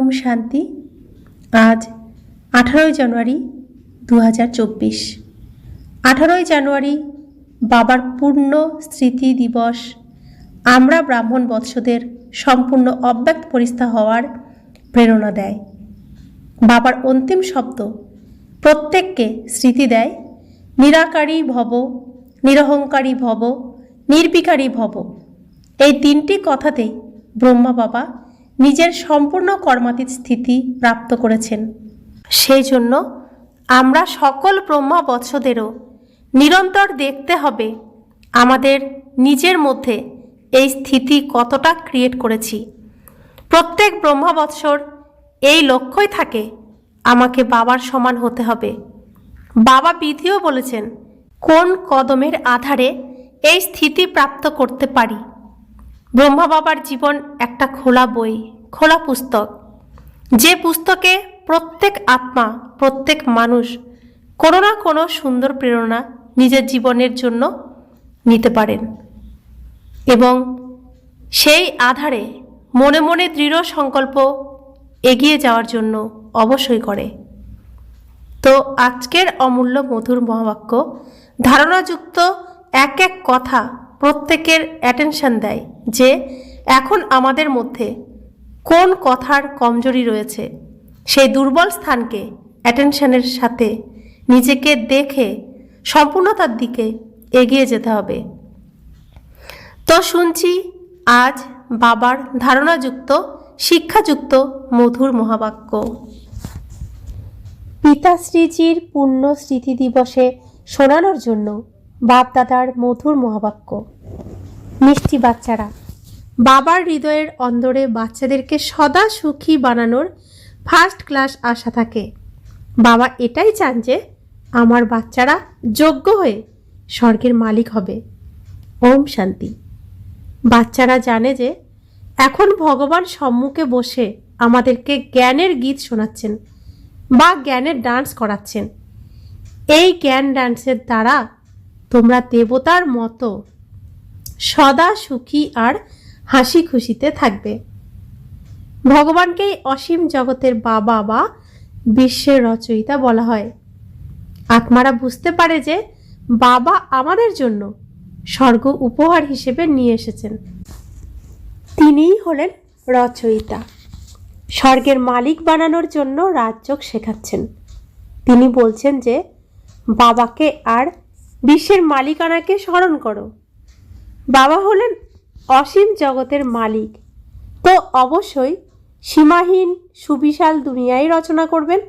ওম শান্তি। আজ 18 জানুয়ারি 2024। 18 জানুয়ারি বাবার পূর্ণ স্মৃতি দিবস। আমরা ব্রাহ্মণ বৎসদের সম্পূর্ণ অব্যক্ত পরিস্থা হওয়ার প্রেরণা দেয়। বাবার অন্তিম শব্দ প্রত্যেককে স্মৃতি দেয়, নিরাকারী ভব, নিরহংকারী ভব, নির্বিকারী ভব। এই তিনটি কথাতেই ব্রহ্মা বাবা নিজের সম্পূর্ণ কর্মাতীত স্থিতি প্রাপ্ত করেছেন। সেই জন্য আমরা সকল ব্রহ্মা বৎসদেরও নিরন্তর দেখতে হবে আমাদের নিজের মধ্যে এই স্থিতি কতটা ক্রিয়েট করেছি। প্রত্যেক ব্রহ্মা বৎসর এই লক্ষ্যই থাকে, আমাকে বাবার সমান হতে হবে। বাবা বিধিও বলেছেন কোন কদমের আধারে এই স্থিতি প্রাপ্ত করতে পারি। ব্রহ্মা বাবার জীবন একটা খোলা বই, খোলা পুস্তক, যে পুস্তকে প্রত্যেক আত্মা, প্রত্যেক মানুষ কোনো না কোনো সুন্দর প্রেরণা নিজের জীবনের জন্য নিতে পারেন এবং সেই আধারে মনে মনে দৃঢ় সংকল্প এগিয়ে যাওয়ার জন্য অবশ্যই করে। তো আজকের অমূল্য মধুর মহাবাক্য ধারণাযুক্ত এক এক কথা প্রত্যেকের অ্যাটেনশন দেয় যে এখন আমাদের মধ্যে কোন কথার কমজোরি রয়েছে, সেই দুর্বল স্থানকে অ্যাটেনশনের সাথে নিজেকে দেখে সম্পূর্ণতার দিকে এগিয়ে যেতে হবে। তো শুনছি আজ বাবার ধারণাযুক্ত শিক্ষাযুক্ত মধুর মহাবাক্য। পিতাশ্রীজির পূর্ণ স্মৃতি দিবসে শোনানোর জন্য বাপদাদার মধুর মহাবাক্য। মিষ্টি বাচ্চারা, বাবার হৃদয়ের অন্দরে বাচ্চাদেরকে সদা সুখী বানানোর ফার্স্ট ক্লাস আশা থাকে। বাবা এটাই চান যে আমার বাচ্চারা যোগ্য হয়ে স্বর্গের মালিক হবে। ওম শান্তি। বাচ্চারা জানে যে এখন ভগবান সম্মুখে বসে আমাদেরকে জ্ঞানের গীত শোনাচ্ছেন বা জ্ঞানের ডান্স করাচ্ছেন। এই জ্ঞান ডান্সের দ্বারা তোমরা দেবতার মতো সদা সুখী আর হাসি খুশিতে থাকবে। ভগবানকেই অসীম জগতের বাবা বা বিশ্বের রচয়িতা বলা হয়। আত্মারা বুঝতে পারে যে বাবা আমাদের জন্য স্বর্গ উপহার হিসেবে নিয়ে এসেছেন। তিনিই হলেন রচয়িতা, স্বর্গের মালিক বানানোর জন্য রাজযোগ শেখাচ্ছেন। তিনি বলছেন যে বাবাকে আর বিশ্বের মালিকানাকে স্মরণ করো। বাবা হলেন অসীম জগতের মালিক, তো অবশ্যই সীমাহীন সুবিশাল দুনিয়াই রচনা করবেন।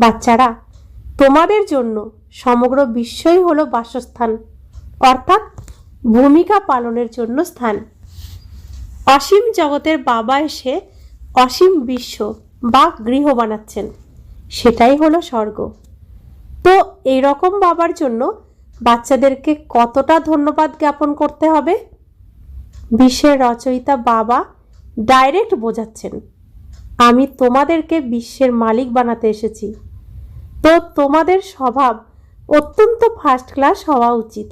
বাচ্চারা, তোমাদের জন্য সমগ্র বিশ্বই হলো বাসস্থান, অর্থাৎ ভূমিকা পালনের জন্য স্থান। অসীম জগতের বাবা এসে অসীম বিশ্ব বা গৃহ বানাচ্ছেন, সেটাই হলো স্বর্গ। তো এইরকম বাবার জন্য বাচ্চাদেরকে কতটা ধন্যবাদ জ্ঞাপন করতে হবে। বিশ্বের রচয়িতা বাবা ডাইরেক্ট বোঝাচ্ছেন, আমি তোমাদেরকে বিশ্বের মালিক বানাতে এসেছি। তো তোমাদের স্বভাব অত্যন্ত ফার্স্ট ক্লাস হওয়া উচিত।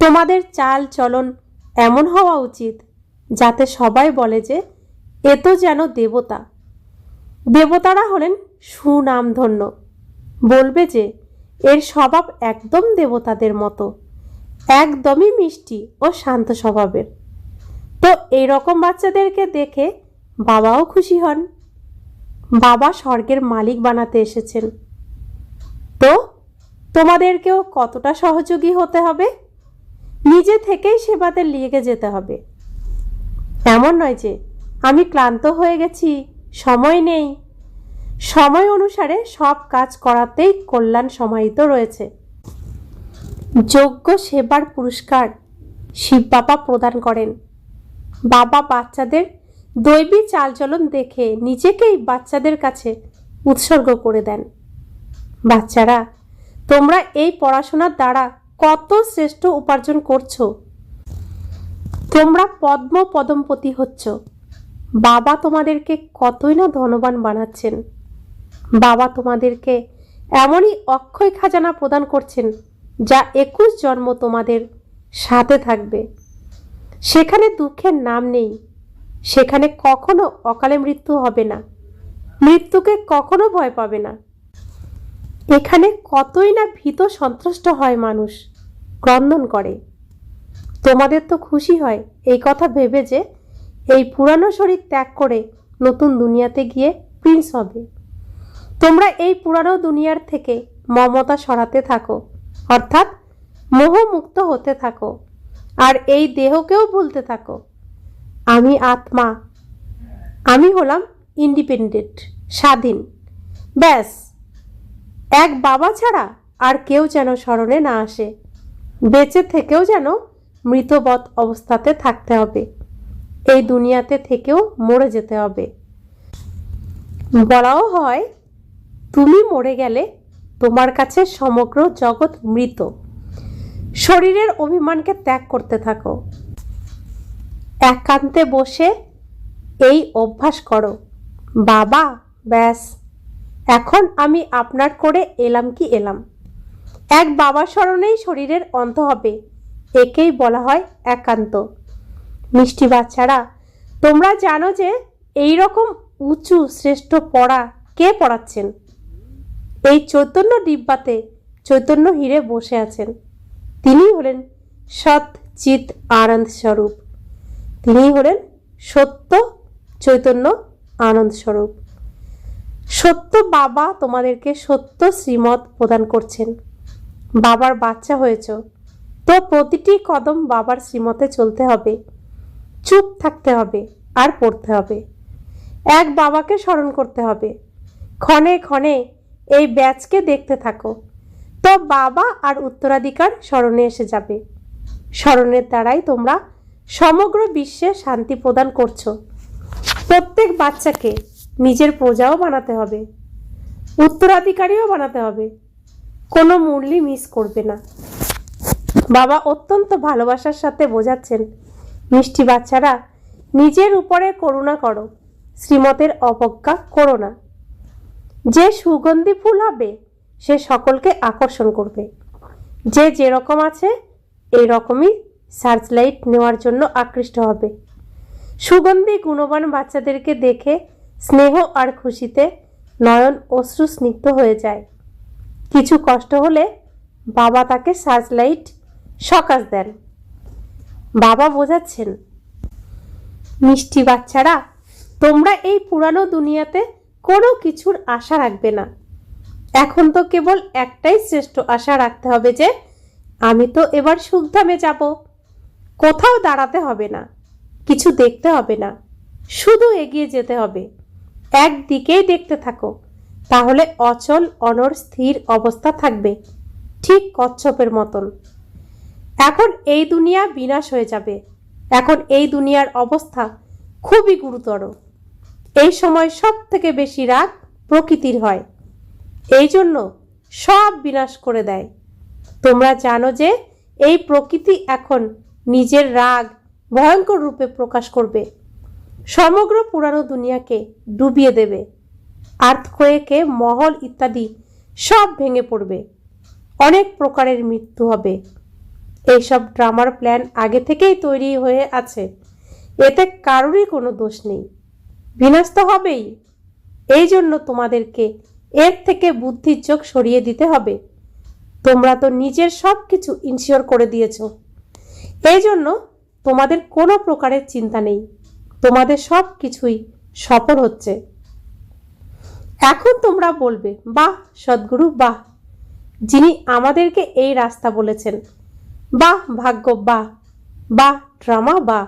তোমাদের চাল চলন এমন হওয়া উচিত যাতে সবাই বলে যে এ তো যেন দেবতা। দেবতারা হলেন সুনামধন্য, বলবে যে এর স্বভাব একদম দেবতাদের মতো, একদমই মিষ্টি ও শান্ত স্বভাবের। তো এইরকম বাচ্চাদেরকে দেখে বাবাও খুশি হন। বাবা স্বর্গের মালিক বানাতে এসেছেন। তো তোমাদেরকেও কতটা সহযোগী হতে হবে, নিজে থেকেই সেবাতে লেগে যেতে হবে। এমন নয় যে আমি ক্লান্ত হয়ে গেছি, সময় নেই। সময় অনুসারে সব কাজ করাতেই কল্যাণ সমাহিত রয়েছে। যোগ্য সেবার পুরস্কার শিব বাবা প্রদান করেন। বাবা বাচ্চাদের দৈবী চালচলন দেখে নিজেকেই বাচ্চাদের কাছে উৎসর্গ করে দেন। বাচ্চারা, তোমরা এই পড়াশোনার দ্বারা কত শ্রেষ্ঠ উপার্জন করছো। তোমরা পদ্ম পদমপতি হচ্ছ। বাবা তোমাদেরকে কতই না ধনবান বানাচ্ছেন। বাবা তোমাদেরকে এমনই অক্ষয় খাজানা প্রদান করছেন যা 21 জন্ম তোমাদের সাথে থাকবে। সেখানে দুঃখের নাম নেই, সেখানে কখনো অকালে মৃত্যু হবে না, মৃত্যুকে কখনো ভয় পাবে না। এখানে কতই না ভীত সন্ত্রস্ত হয় মানুষ, ক্রন্দন করে। তোমাদের তো খুশি হয় এই কথা ভেবে যে এই পুরানো শরীর ত্যাগ করে নতুন দুনিয়াতে গিয়ে প্রিন্স হবে। তোমরা এই পুরানো দুনিয়ার থেকে মমতা সরাতে থাকো, অর্থাৎ মোহমুক্ত হতে থাকো, আর এই দেহকেও ভুলতে থাকো। আমি আত্মা, আমি হলাম ইন্ডিপেন্ডেন্ট, স্বাধীন। ব্যাস, এক বাবা ছাড়া আর কেউ যেন স্মরণে না আসে। বেঁচে থেকেও যেন মৃতবৎ অবস্থাতে থাকতে হবে, এই দুনিয়াতে থেকেও মরে যেতে হবে। বলাও হয়, তুমি মরে গেলে তোমার কাছে সমগ্র জগৎ মৃত। শরীরের অভিমানকে ত্যাগ করতে থাকো, একান্তে বসে এই অভ্যাস করো। বাবা, ব্যাস, এখন আমি আপনার করে এলাম কি এলাম। এক বাবা স্মরণেই শরীরের অন্ত হবে, একেই বলা হয় একান্ত। মিষ্টি বাচ্চারা, তোমরা জানো যে এই রকম উঁচু শ্রেষ্ঠ পড়া কে পড়াচ্ছেন? এই চৈতন্য ডিব্বাতে চৈতন্য হীরে বসে আছেন। তিনি হলেন সৎ চিৎ আনন্দ স্বরূপ। তিনি হলেন সত্য চৈতন্য আনন্দ স্বরূপ। সত্য বাবা তোমাদেরকে সত্য শ্রীমত প্রদান করছেন। বাবার বাচ্চা হয়েছ তো প্রতিটি কদম বাবার শ্রীমতে চলতে হবে, চুপ থাকতে হবে আর পড়তে হবে। এক বাবাকে স্মরণ করতে হবে। ক্ষণে ক্ষণে এই ব্যাচকে দেখতে থাকো, তো বাবা আর উত্তরাধিকার স্মরণে এসে যাবে। স্মরণের দ্বারাই তোমরা সমগ্র বিশ্বে শান্তি প্রদান করছো। প্রত্যেক বাচ্চাকে নিজের প্রজাও বানাতে হবে, উত্তরাধিকারীও বানাতে হবে। কোনো মূল্যই মিস করবে না। বাবা অত্যন্ত ভালোবাসার সাথে বোঝাচ্ছেন, মিষ্টি বাচ্চারা, নিজের উপরে করুণা করো, শ্রীমতের অবজ্ঞা করো না। যে সুগন্ধি ফুল হবে সে সকলকে আকর্ষণ করবে। যে যেরকম আছে এই রকমই সার্চলাইট নেওয়ার জন্য আকৃষ্ট হবে। সুগন্ধি গুণবান বাচ্চাদেরকে দেখে স্নেহ আর খুশিতে নয়ন অশ্রু স্নিগ্ধ হয়ে যায়। কিছু কষ্ট হলে বাবা তাকে সার্চলাইট সকাশ দেন। বাবা বোঝাচ্ছেন, মিষ্টি বাচ্চারা, তোমরা এই পুরানো দুনিয়াতে কোনো কিছুর আশা রাখবে না। এখন তো কেবল একটাই শ্রেষ্ঠ আশা রাখতে হবে যে আমি তো এবার সুখধামে যাব। কোথাও দাঁড়াতে হবে না, কিছু দেখতে হবে না, শুধু এগিয়ে যেতে হবে। একদিকেই দেখতে থাকো, তাহলে অচল অনড় স্থির অবস্থা থাকবে, ঠিক কচ্ছপের মতন। এখন এই দুনিয়া বিনাশ হয়ে যাবে। এখন এই দুনিয়ার অবস্থা খুবই গুরুতর। এই সময় সব থেকে বেশি রাগ প্রকৃতির হয়, এই জন্য সব বিনাশ করে দেয়। তোমরা জানো যে এই প্রকৃতি এখন নিজের রাগ ভয়ঙ্কর রূপে প্রকাশ করবে, সমগ্র পুরানো দুনিয়াকে ডুবিয়ে দেবে। আর্থকোয়েকে মহল ইত্যাদি সব ভেঙে পড়বে, অনেক প্রকারের মৃত্যু হবে। এইসব ড্রামার প্ল্যান আগে থেকেই তৈরি হয়ে আছে, এতে কারোরই কোনো দোষ নেই। বিনাশ তো হবেই, এই জন্য তোমাদেরকে এর থেকে বুদ্ধির চোখ সরিয়ে দিতে হবে। তোমরা তো নিজের সব কিছু ইনশিওর করে দিয়েছ, এই জন্য তোমাদের কোনো প্রকারের চিন্তা নেই। তোমাদের সব কিছুই সফল হচ্ছে। এখন তোমরা বলবে, বাহ সদ্গুরু, বাহ, যিনি আমাদেরকে এই রাস্তা বলেছেন, বাহ ভাগ্য, বাহ বাহ ড্রামা, বাহ।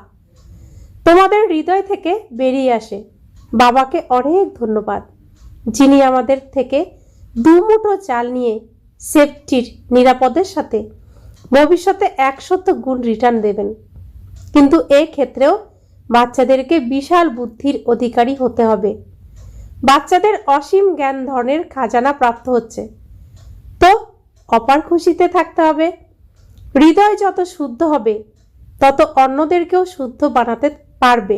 তোমাদের হৃদয় থেকে বেরিয়ে আসে, বাবাকে অনেক ধন্যবাদ, যিনি আমাদের থেকে দুমুঠো চাল নিয়ে সেফটির নিরাপদের সাথে ভবিষ্যতে 100 গুণ রিটার্ন দেবেন। কিন্তু এই ক্ষেত্রেও বাচ্চাদেরকে বিশাল বুদ্ধির অধিকারী হতে হবে। বাচ্চাদের অসীম জ্ঞান ধরনের খাজানা প্রাপ্ত হচ্ছে, তো অপার খুশিতে থাকতে হবে। হৃদয় যত শুদ্ধ হবে তত অন্যদেরকেও শুদ্ধ বানাতে পারবে।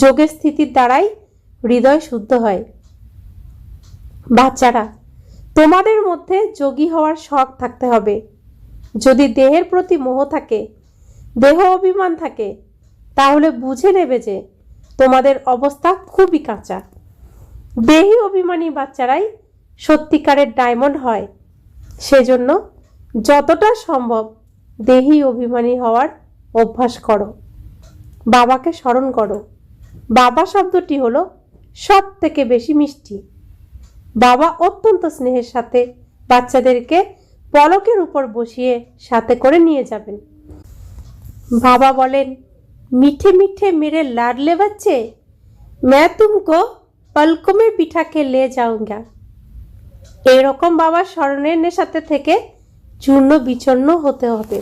যোগের স্থিতির দ্বারাই হৃদয় শুদ্ধ হয়। বাচ্চারা, তোমাদের মধ্যে যোগী হওয়ার শখ থাকতে হবে। যদি দেহের প্রতি মোহ থাকে, দেহ অভিমান থাকে, তাহলে বুঝে নেবে যে তোমাদের অবস্থা খুবই কাঁচা। দেহি অভিমানী বাচ্চারাই সত্যিকারের ডায়মন্ড হয়। সেজন্য যতটা সম্ভব দেহি অভিমানী হওয়ার অভ্যাস করো। বাবাকে স্মরণ করো। বাবা শব্দটি হলো সব থেকে বেশি মিষ্টি। বাবা অত্যন্ত স্নেহের সাথে বাচ্চাদেরকে পলকের উপর বসিয়ে সাথে করে নিয়ে যাবেন। বাবা বলেন, মিঠে মিঠে মেরে লাডলে बच्चे, मैं तुमको पलकों में बिठा के ले जाऊंगा। এরকম বাবার স্মরণের নেশাতে থেকে চূর্ণ বিচূর্ণ হতে হবে।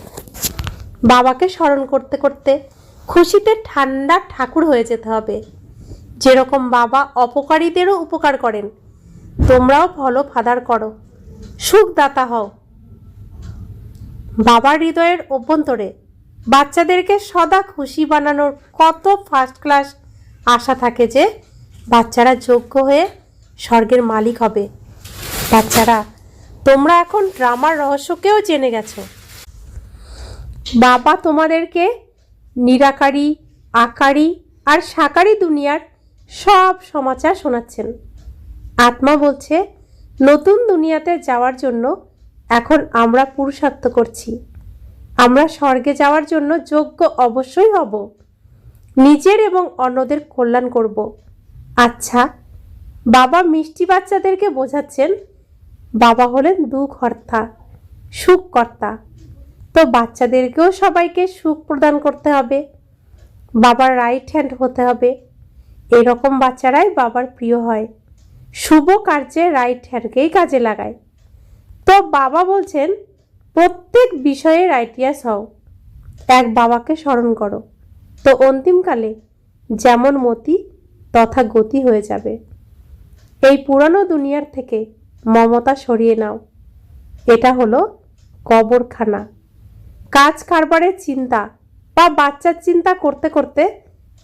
বাবাকে স্মরণ করতে করতে খুশিতে ঠান্ডা ঠাকুর হয়ে যেতে হবে। যেরকম বাবা অপকারীদেরও উপকার করেন, তোমরাও ফলো ফাদার করো, সুখদাতা হও। বাবার হৃদয়ের অভ্যন্তরে বাচ্চাদেরকে সদা খুশি বানানোর কত ফার্স্ট ক্লাস আশা থাকে যে বাচ্চারা যোগ্য হয়ে স্বর্গের মালিক হবে। বাচ্চারা, তোমরা এখন ড্রামার রহস্যকেও জেনে গেছো। বাবা তোমাদেরকে নিরাকারী, আকারী আর সাকারী দুনিয়ার সব সমাচার শোনাচ্ছেন। আত্মা বলছে, নতুন দুনিয়াতে যাওয়ার জন্য এখন আমরা পুরুষার্থ করছি। আমরা স্বর্গে যাওয়ার জন্য যোগ্য অবশ্যই হব। নিজের এবং অন্যদের কল্যাণ করব। আচ্ছা, বাবা মিষ্টি বাচ্চাদেরকে বোঝাচ্ছেন বাবা হলেন দুঃখকর্তা, সুখকর্তা। তো বাচ্চাদেরকেও সবাইকে সুখ প্রদান করতে হবে। বাবার রাইট হ্যান্ড হতে হবে। এরকম বাচ্চারাই বাবার প্রিয় হয়, শুভ কার্যে রাইট হ্যান্ডকেই কাজে লাগায়। তো বাবা বলছেন, প্রত্যেক বিষয়ে রাইটিয়াস হও, এক বাবাকে স্মরণ করো। তো অন্তিমকালে যেমন মতি তথা গতি হয়ে যাবে। এই পুরানো দুনিয়ার থেকে মমতা সরিয়ে নাও। এটা হলো কবরখানা। কাজ কারবারের চিন্তা বা বাচ্চার চিন্তা করতে করতে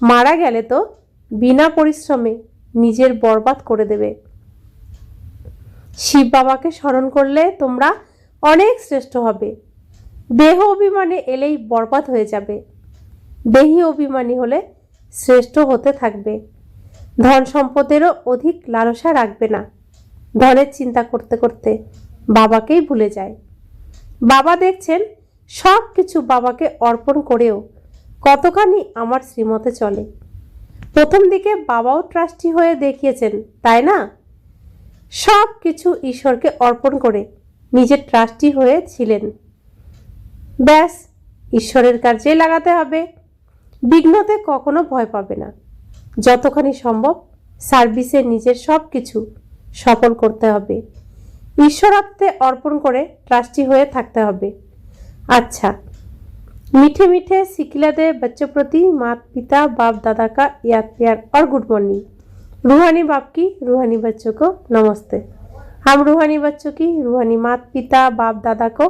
মারা গেলে তো বিনা পরিশ্রমে নিজের বরবাদ করে দেবে। শিব বাবাকে স্মরণ করলে তোমরা অনেক শ্রেষ্ঠ হবে। দেহ অভিমানে এলেই বরবাদ হয়ে যাবে। দেহি অভিমানী হলে শ্রেষ্ঠ হতে থাকবে। ধন সম্পদেরও অধিক লালসা রাখবে না। ধনের চিন্তা করতে করতে বাবাকেই ভুলে যায়। বাবা দেখছেন সব কিছু বাবাকে অর্পণ করেও কতখানি আমার শ্রীমতে চলে। প্রথম দিকে বাবাও ট্রাস্টি হয়ে দেখিয়েছেন, তাই না? সব কিছু ঈশ্বরকে অর্পণ করে নিজের ট্রাস্টি হয়ে ছিলেন। ব্যাস, ঈশ্বরের কার্যে লাগাতে হবে। বিঘ্নতে কখনো ভয় পাবে না। যতখানি সম্ভব সার্ভিসে নিজের সব কিছু সফল করতে হবে। ঈশ্বরার্থে অর্পণ করে ট্রাস্টি হয়ে থাকতে হবে। अच्छा, मीठे मीठे सिकिलादे बच्चों प्रति माता पिता बाप दादा का याद प्यार और गुड मॉर्निंग। रूहानी बाप की रूहानी बच्चों को नमस्ते। हम रूहानी बच्चों की रूहानी माता पिता बाप दादा को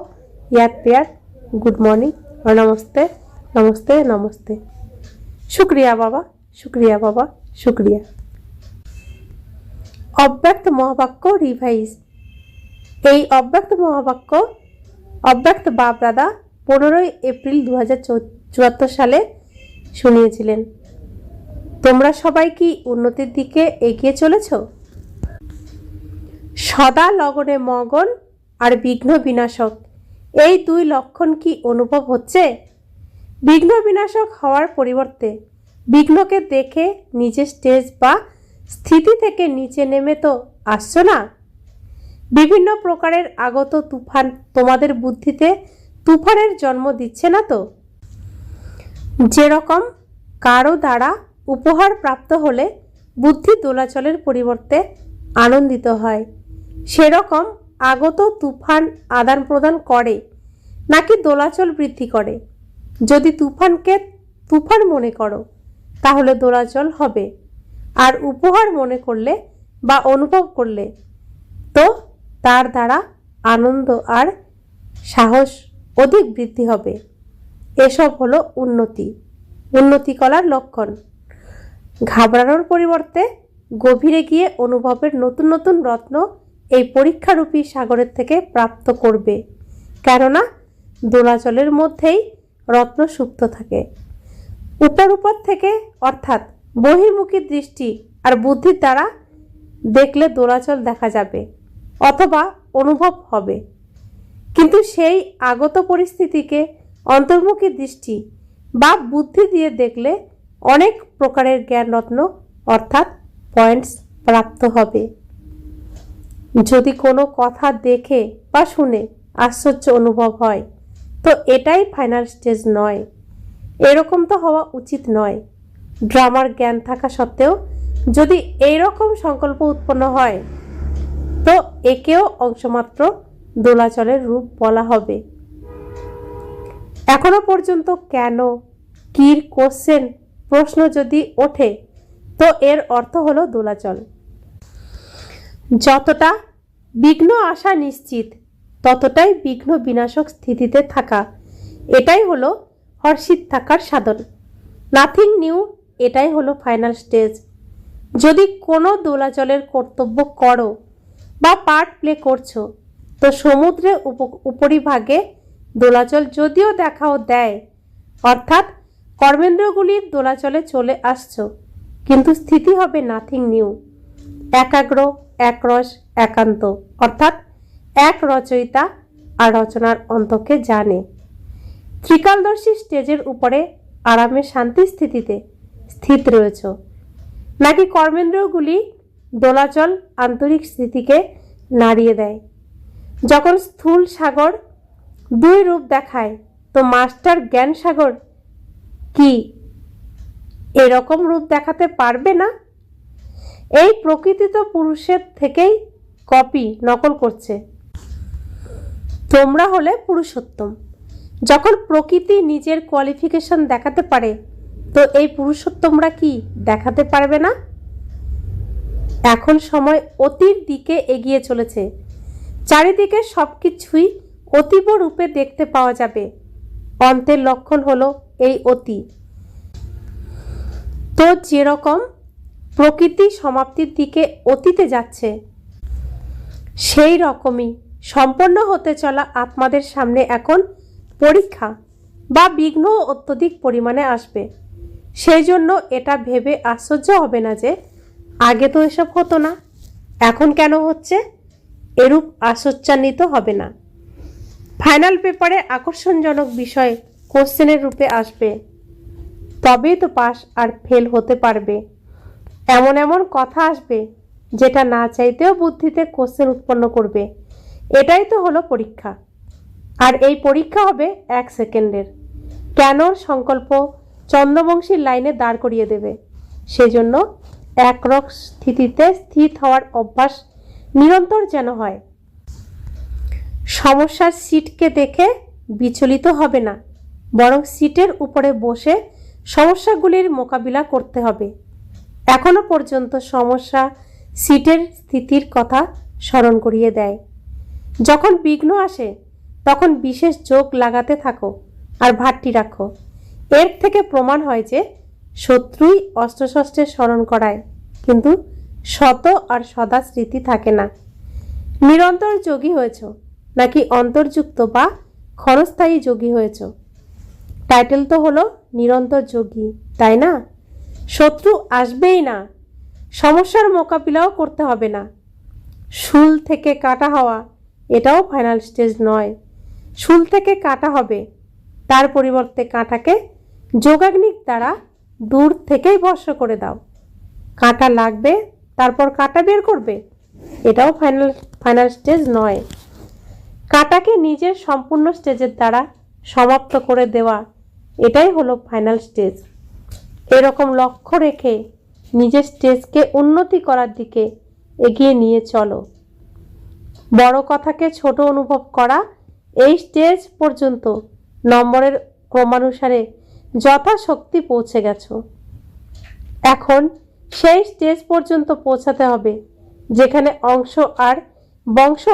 याद प्यार, गुड मॉर्निंग और नमस्ते नमस्ते नमस्ते। शुक्रिया बाबा, शुक्रिया बाबा, शुक्रिया। অব্যক্ত মহাবাক্য রিভাইজ। এই অব্যক্ত মহাবাক্য অব্যক্ত বাপ দাদা 15 এপ্রিল 2074 সালে শুনিয়েছিলেন। তোমরা সবাই কি উন্নতির দিকে এগিয়ে চলেছ? সদা লগনে মগন আর বিঘ্ন বিনাশক, এই দুই লক্ষণ কি অনুভব হচ্ছে? বিঘ্ন বিনাশক হওয়ার পরিবর্তে বিঘ্নকে দেখে নিজের স্টেজ বা স্থিতি থেকে নিচে নেমে তো আসছো না? বিভিন্ন প্রকারের আগত তুফান তোমাদের বুদ্ধিতে তুফানের জন্ম দিচ্ছে না তো? যেরকম কারো দ্বারা উপহার প্রাপ্ত হলে বুদ্ধি দোলাচলের পরিবর্তে আনন্দিত হয়, সেরকম আগত তুফান আদান প্রদান করে নাকি দোলাচল বৃদ্ধি করে? যদি তুফানকে তুফান মনে করো তাহলে দোলাচল হবে, আর উপহার মনে করলে বা অনুভব করলে তো তার দ্বারা আনন্দ আর সাহস অধিক বৃদ্ধি হবে। এসব হলো উন্নতি করার লক্ষণ। ঘাবড়ানোর পরিবর্তে গভীরে গিয়ে অনুভবের নতুন নতুন রত্ন এই পরীক্ষারূপী সাগরের থেকে প্রাপ্ত করবে, কেননা দোলাচলের মধ্যেই রত্ন সুপ্ত থাকে। উপর থেকে অর্থাৎ বহির্মুখী দৃষ্টি আর বুদ্ধির দ্বারা দেখলে দোলাচল দেখা যাবে অথবা অনুভব হবে, কিন্তু সেই আগত পরিস্থিতিকে অন্তর্মুখী দৃষ্টি বা বুদ্ধি দিয়ে দেখলে অনেক প্রকারের জ্ঞানরত্ন অর্থাৎ পয়েন্টস প্রাপ্ত হবে। যদি কোনো কথা দেখে বা শুনে আশ্চর্য অনুভব হয় তো এটাই ফাইনাল স্টেজ নয়, এরকম তো হওয়া উচিত নয়। ড্রামার জ্ঞান থাকা সত্ত্বেও যদি এইরকম সংকল্প উৎপন্ন হয় তো একেও অংশমাত্র দোলাচলের রূপ বলা হবে। এখনো পর্যন্ত কেন কির কোশ্চেন প্রশ্ন যদি ওঠে তো এর অর্থ হলো দোলাচল। যতটা বিঘ্ন আসা নিশ্চিত ততটাই বিঘ্ন বিনাশক স্থিতিতে থাকা, এটাই হলো হর্ষিত থাকার সাধন। নাথিং নিউ, এটাই হলো ফাইনাল স্টেজ। যদি কোনো দোলাচলের কর্তব্য করো বা পার্ট প্লে করছো তো সমুদ্রে উপরিভাগে দোলাচল যদিও দেখাও দেয়, অর্থাৎ কর্মেন্দ্রগুলির দোলাচলে চলে আসছো, কিন্তু স্থিতি হবে নাথিং নিউ, একাগ্র, একরস, একান্ত, অর্থাৎ এক রচয়িতা আর রচনার অন্তকে জানে। ত্রিকালদর্শী স্টেজের উপরে আরামে শান্তি স্থিতিতে স্থিত রয়েছ, নাকি কর্মেন্দ্রগুলি দোলাচল আন্তরিক স্থিতিকে নাড়িয়ে দেয়। যখন স্থূল সাগর দুই রূপ দেখায় তো মাস্টার জ্ঞান সাগর কি এরকম রূপ দেখাতে পারবে না? এই প্রকৃতি তো পুরুষের থেকেই কপি নকল করছে। তোমরা হলে পুরুষোত্তম। যখন প্রকৃতি নিজের কোয়ালিফিকেশন দেখাতে পারে তো এই পুরুষোত্তমরা কি দেখাতে পারবে না? এখন সময় অতির দিকে এগিয়ে চলেছে, চারিদিকে সবকিছুই অতীব রূপে দেখতে পাওয়া যাবে। অন্তের লক্ষণ হলো এই অতি। তো যেরকম প্রকৃতি সমাপ্তির দিকে অতীতে যাচ্ছে, সেই রকমই সম্পন্ন হতে চলা আত্মাদের সামনে এখন পরীক্ষা বা বিঘ্ন অত্যধিক পরিমাণে আসবে। সেই জন্য এটা ভেবে আশ্চর্য হবে না যে আগে তো এসব হতো না, এখন কেন হচ্ছে, এরূপ আশ্চর্যান্বিত হবে না। ফাইনাল পেপারে আকর্ষণজনক বিষয় কোশ্চেনের রূপে আসবে, তবেই তো পাস আর ফেল হতে পারবে। এমন এমন কথা আসবে যেটা না চাইতেও বুদ্ধিতে কোশ্চেন উৎপন্ন করবে। এটাই তো হলো পরীক্ষা। আর এই পরীক্ষা হবে 1 সেকেন্ডের। কেনর সংকল্প চন্দ্রবংশীর লাইনে দাঁড় করিয়ে দেবে। সেজন্য একরক স্থিতিতে স্থিত হওয়ার অভ্যাস নিরন্তর যেন হয়। সমস্যার সিটকে দেখে বিচলিত হবে না, বরং সিটের উপরে বসে সমস্যাগুলির মোকাবিলা করতে হবে। এখনো পর্যন্ত সমস্যা সিটের স্থিতির কথা স্মরণ করিয়ে দেয়। যখন বিঘ্ন আসে তখন বিশেষ যোগ লাগাতে থাকো আর ভাট্টি রাখো। এর থেকে প্রমাণ হয় যে শত্রুই অস্ত্রশস্ত্রের স্মরণ করায়, কিন্তু শত আর সদা স্মৃতি থাকে না। নিরন্তর যোগী হয়েছ নাকি অন্তর্যুক্ত বা ক্ষণস্থায়ী যোগী হয়েছ? টাইটেল তো হলো নিরন্তর যোগী, তাই না? শত্রু আসবেই না, সমস্যার মোকাবিলাও করতে হবে না। শুল থেকে কাটা হওয়া এটাও ফাইনাল স্টেজ নয়। শুল থেকে কাটা হবে, তার পরিবর্তে কাঁটাকে যোগাগ্নিক দ্বারা দূর থেকেই বর্ষ করে দাও। কাঁটা লাগবে, তারপর কাঁটা বের করবে, এটাও ফাইনাল স্টেজ নয়। কাঁটাকে নিজের সম্পূর্ণ স্টেজের দ্বারা সমাপ্ত করে দেওয়া, এটাই হলো ফাইনাল স্টেজ। এরকম লক্ষ্য রেখে নিজের স্টেজকে উন্নতি করার দিকে এগিয়ে নিয়ে চলো। বড় কথাকে ছোট অনুভব করা, এই স্টেজ পর্যন্ত নম্বরের ক্রমানুসারে যথাশক্তি পৌঁছে গেছো। এখন সেই স্টেজ পর্যন্ত পৌঁছাতে হবে যেখানে অংশ আর বংশ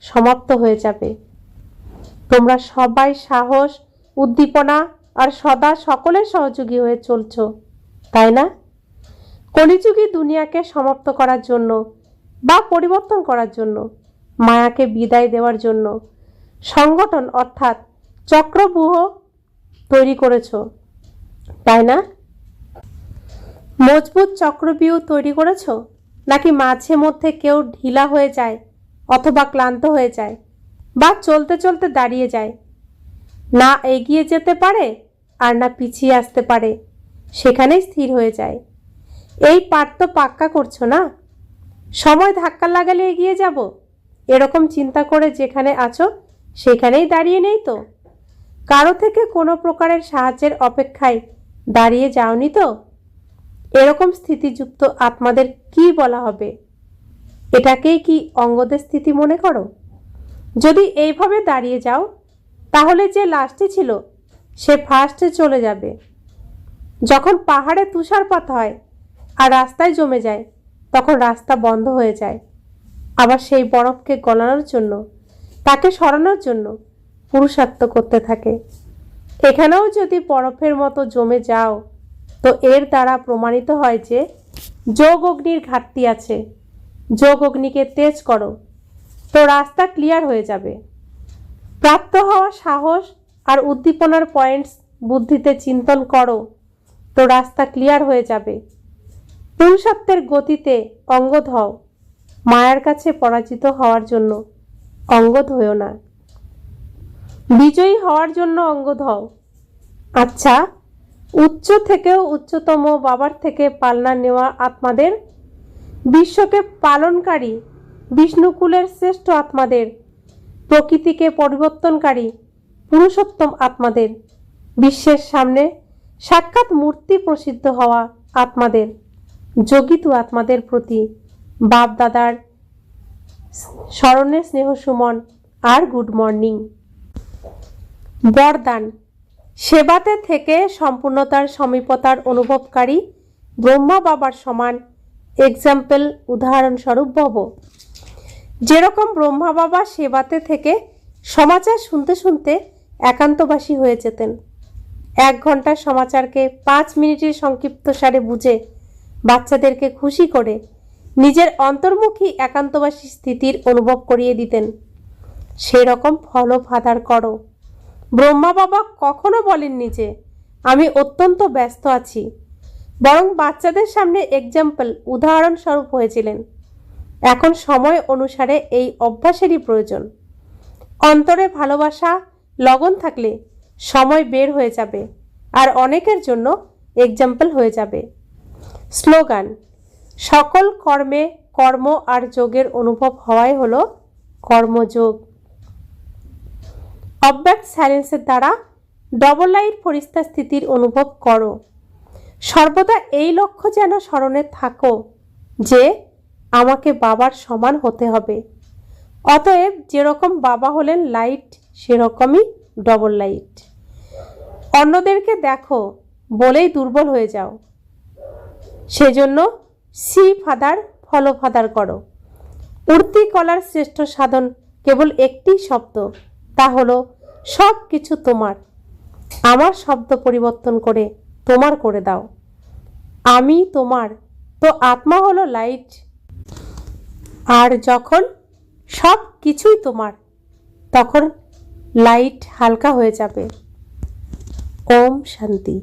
সমাপ্ত হয়ে যাবে। তোমরা সবাই সাহস, উদ্দীপনা আর সদা সকলের সহযোগী হয়ে চলছো, তাই না? কলিযুগী দুনিয়াকে সমাপ্ত করার জন্য বা পরিবর্তন করার জন্য, মায়াকে বিদায় দেওয়ার জন্য সংগঠন অর্থাৎ চক্রব্যূহ তৈরি করেছ, তাই না? মজবুত চক্রব্যূহ তৈরি করেছো, নাকি মাঝে মধ্যে কেউ ঢিলা হয়ে যায় অথবা ক্লান্ত হয়ে যায় বা চলতে চলতে দাঁড়িয়ে যায়, না এগিয়ে যেতে পারে আর না পিছিয়ে আসতে পারে, সেখানেই স্থির হয়ে যায়? এই পাঠ তো পাক্কা করছো না? সময় ধাক্কা লাগালে এগিয়ে যাব, এরকম চিন্তা করে যেখানে আছো সেখানেই দাঁড়িয়ে নেই তো? কারো থেকে কোনো প্রকারের সাহায্যের অপেক্ষায় দাঁড়িয়ে যাওনি তো? এরকম স্থিতিযুক্ত আত্মাদের কি বলা হবে? এটাকেই কি অঙ্গদের স্থিতি মনে করো? যদি এইভাবে দাঁড়িয়ে যাও, তাহলে যে লাস্টে ছিল সে ফার্স্টে চলে যাবে। যখন পাহাড়ে তুষারপাত হয় আর রাস্তায় জমে যায়, তখন রাস্তা বন্ধ হয়ে যায়। আবার সেই বরফকে গলানোর জন্য, তাকে সরানোর জন্য পুরুষার্থ করতে থাকে। এখানেও যদি বরফের মতো জমে যাও, তো এর দ্বারা প্রমাণিত হয় যে যোগ অগ্নির ঘাটতি আছে। যোগ অগ্নিকে তেজ করো, তো রাস্তা ক্লিয়ার হয়ে যাবে। প্রাপ্ত হওয়া সাহস আর উদ্দীপনার পয়েন্টস বুদ্ধিতে চিন্তন করো, তো রাস্তা ক্লিয়ার হয়ে যাবে। পুরুষার্থের গতিতে অঙ্গদ হও, মায়ার কাছে পরাজিত হওয়ার জন্য অঙ্গদ হও না, বিজয়ী হওয়ার জন্য অঙ্গদ হও। আচ্ছা, উচ্চ থেকেও উচ্চতম বাবার থেকে পালনা নেওয়া আত্মাদের, বিশ্বকে পালনকারী বিষ্ণুকুলের শ্রেষ্ঠ আত্মাদের, প্রকৃতিকে পরিবর্তনকারী পুরুষোত্তম আত্মাদের, বিশ্বের সামনে সাক্ষাৎ মূর্তি প্রসিদ্ধ হওয়া আত্মাদের, যোগিতু আত্মাদের প্রতি বাপ দাদার স্মরণে স্নেহ সুমন আর গুড মর্নিং। বরদান: সেবাতে থেকে সম্পূর্ণতার সমীপতার অনুভবকারী ব্রহ্মা বাবার সমান এক্সাম্পল উদাহরণস্বরূপ ভব। যেরকম ব্রহ্মা বাবা সেবাতে থেকে সমাচার শুনতে শুনতে একান্তবাসী হয়ে যেতেন, 1 ঘন্টার সমাচারকে 5 মিনিটের সংক্ষিপ্তসারে বুঝে বাচ্চাদেরকে খুশি করে নিজের অন্তর্মুখী একান্তবাসী স্থিতির অনুভব করিয়ে দিতেন, সেই রকম ফলো ফাদার করো। ব্রহ্মা বাবা কখনো বলেননি যে আমি অত্যন্ত ব্যস্ত আছি, বরং বাচ্চাদের সামনে এক্সাম্পল উদাহরণস্বরূপ হয়েছিলেন। এখন সময় অনুসারে এই অভ্যাসেরই প্রয়োজন। অন্তরে ভালোবাসা লগন থাকলে সময় বের হয়ে যাবে আর অনেকের জন্য এক্সাম্পল হয়ে যাবে। স্লোগান: সকল কর্মে কর্ম আর যোগের অনুভব হওয়াই হলো কর্মযোগ। অব্যক্ত সাইলেন্সের দ্বারা ডবল লাইট ফরিস্তা স্থিতির অনুভব করো। সর্বদা এই লক্ষ্য যেন স্মরণে থাকো যে আমাকে বাবার সমান হতে হবে। অতএব যেরকম বাবা হলেন লাইট, সেরকমই ডবল লাইট। অন্যদেরকে দেখো বলেই দুর্বল হয়ে যাও, সেজন্য সি ফাদার ফলো ফাদার করো। উর্তি কলার শ্রেষ্ঠ সাধন কেবল একটি শব্দ, তা হলো সব কিছু তোমার। আমার শব্দ পরিবর্তন করে তোমার করে দাও। আমি তোমার, তো আত্মা হলো লাইট। আর যখন সব কিছুই তোমার, তখন লাইট হালকা হয়ে যাবে। ওম শান্তি।